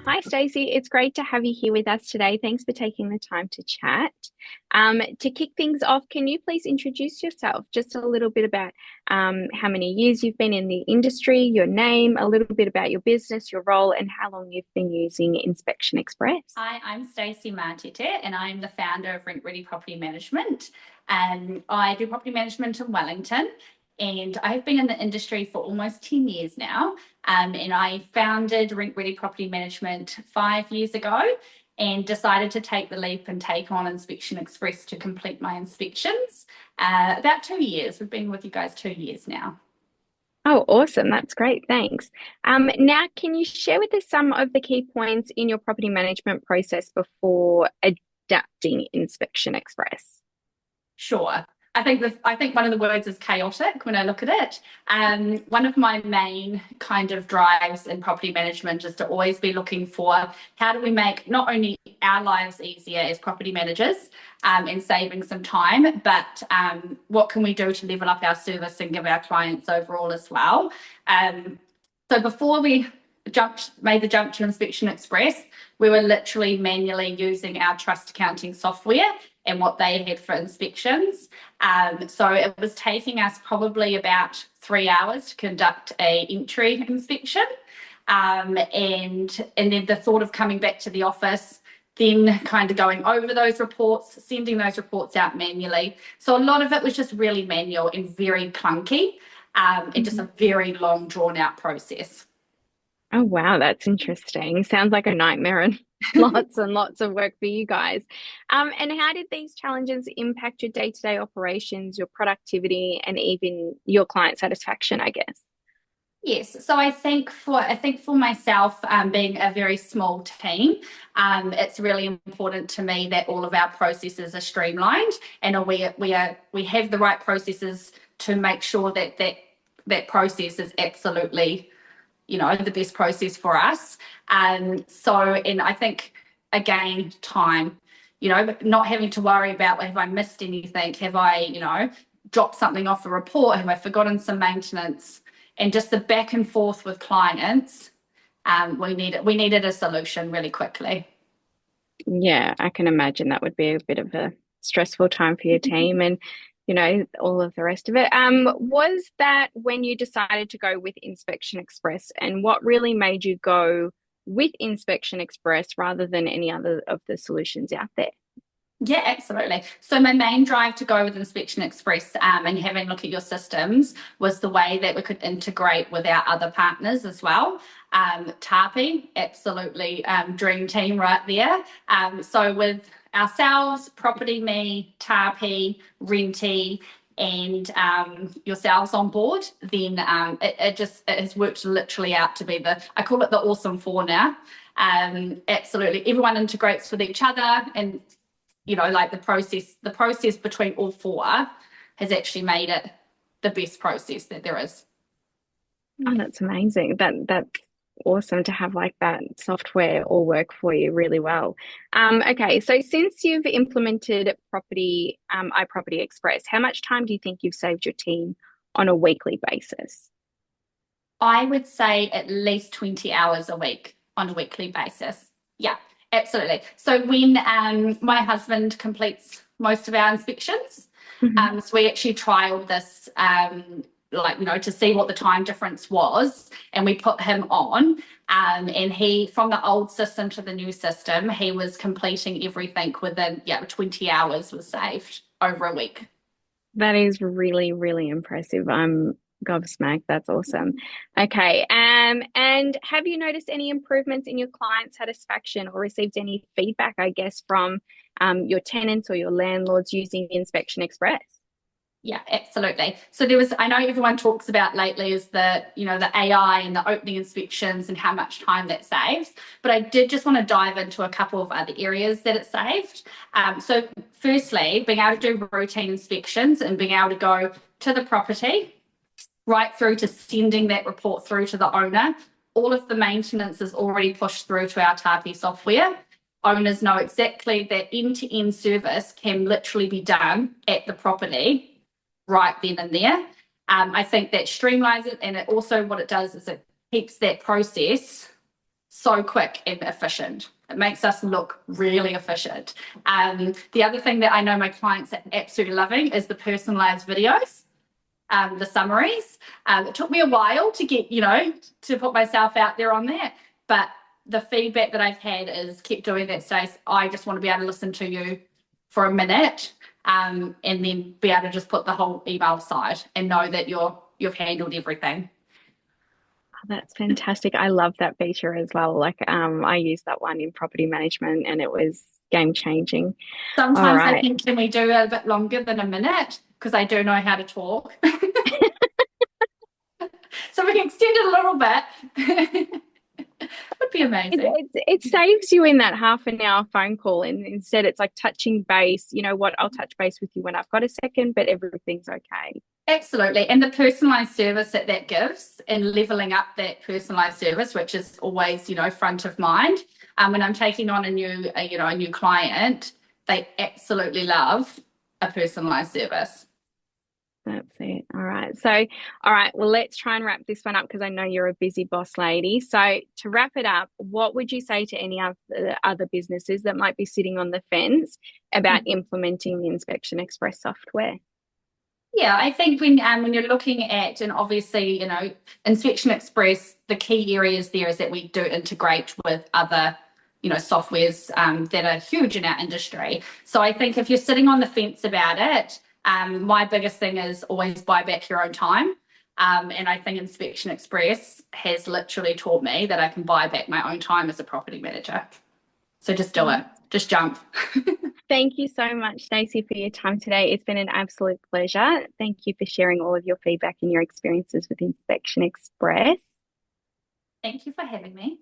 Hi, Stacey. It's great to have you here with us today. Thanks for taking the time to chat. To kick things off, can you please introduce yourself? Just a little bit about how many years you've been in the industry, your name, a little bit about your business, your role, and how long you've been using Inspection Express. Hi, I'm Stacey and Matt Matete, and I'm the founder of Rent Ready Property Management. And I do property management in Wellington, and I've been in the industry for almost 10 years now. And I founded Rent Ready Property Management 5 years ago and decided to take the leap and take on Inspection Express to complete my inspections. About 2 years. We've been with you guys 2 years now. Oh, awesome. That's great. Thanks. Now, can you share with us some of the key points in your property management process before adapting Inspection Express? Sure. I think one of the words is chaotic when I look at it. One of my main kind of drives in property management is to always be looking for how do we make not only our lives easier as property managers and saving some time, but what can we do to level up our service and give our clients overall as well. So before we made the jump to Inspection Express, we were literally manually using our trust accounting software and what they had for inspections. So it was taking us probably about 3 hours to conduct a entry inspection. And then the thought of coming back to the office, then kind of going over those reports, sending those reports out manually. So a lot of it was just really manual and very clunky, and just a very long drawn out process. Oh, wow, that's interesting. Sounds like a nightmare and lots and lots of work for you guys. And how did these challenges impact your day-to-day operations, your productivity, and even your client satisfaction, I guess? Yes, so I think for myself, being a very small team, it's really important to me that all of our processes are streamlined and we have the right processes to make sure that process is absolutely, the best process for us. And I think again, time, not having to worry about, well, have I missed anything? Have I, dropped something off a report? Have I forgotten some maintenance? And just the back and forth with clients, we needed a solution really quickly. Yeah, I can imagine that would be a bit of a stressful time for your team and, all of the rest of it. Was that when you decided to go with Inspection Express, and what really made you go with Inspection Express rather than any other of the solutions out there? Yeah, absolutely. So my main drive to go with Inspection Express and having a look at your systems was the way that we could integrate with our other partners as well. Tarpy, absolutely dream team right there. So with ourselves, Property Me, Tarpy, Renty, and yourselves on board, then it has worked literally out to be I call it the awesome four now. Absolutely, everyone integrates with each other, and like the process between all four has actually made it the best process that there is. Oh, that's amazing. That's awesome to have like that software all work for you really well. Okay, so since you've implemented iProperty Express, how much time do you think you've saved your team on a weekly basis? I would say at least 20 hours a week on a weekly basis. Yeah, absolutely. So when my husband completes most of our inspections, Mhm. so we actually trialed this, to see what the time difference was, and we put him on. And he, from the old system to the new system, he was completing everything within, 20 hours was saved over a week. That is really, really impressive. I'm gobsmacked. That's awesome. Okay. And have you noticed any improvements in your client satisfaction or received any feedback, I guess, from your tenants or your landlords using Inspection Express? Yeah, absolutely. So I know everyone talks about lately is the AI and the opening inspections and how much time that saves. But I did just want to dive into a couple of other areas that it saved. So firstly, being able to do routine inspections and being able to go to the property, right through to sending that report through to the owner. All of the maintenance is already pushed through to our Tarpy software. Owners know exactly that end-to-end service can literally be done at the property right then and there. I think that streamlines it, and it also what it does is it keeps that process so quick and efficient. It makes us look really efficient. The other thing that I know my clients are absolutely loving is the personalized videos, the summaries. It took me a while to get, to put myself out there on that, but the feedback that I've had is keep doing that, Stace. I just want to be able to listen to you for a minute, and then be able to just put the whole email aside and know that you've handled everything. That's fantastic. I love that feature as well. Like, I used that one in property management and it was game changing. All Sometimes I right. think, can we do it a bit longer than a minute? Because I do know how to talk. So we can extend it a little bit. Would be amazing. It saves you in that half an hour phone call, and instead it's like touching base. You know what? I'll touch base with you when I've got a second, but everything's okay. Absolutely. And the personalized service that that gives and leveling up that personalized service, which is always, front of mind. When I'm taking on a new client, they absolutely love a personalized service. That's it. All right. So, all right. Well, let's try and wrap this one up because I know you're a busy boss lady. So, to wrap it up, what would you say to any of the other businesses that might be sitting on the fence about implementing the Inspection Express software? Yeah, I think when you're looking at, and obviously, Inspection Express, the key areas there is that we do integrate with other, softwares that are huge in our industry. So I think if you're sitting on the fence about it, my biggest thing is always buy back your own time. And I think Inspection Express has literally taught me that I can buy back my own time as a property manager. So just do it. Just jump. Thank you so much, Stacey, for your time today. It's been an absolute pleasure. Thank you for sharing all of your feedback and your experiences with Inspection Express. Thank you for having me.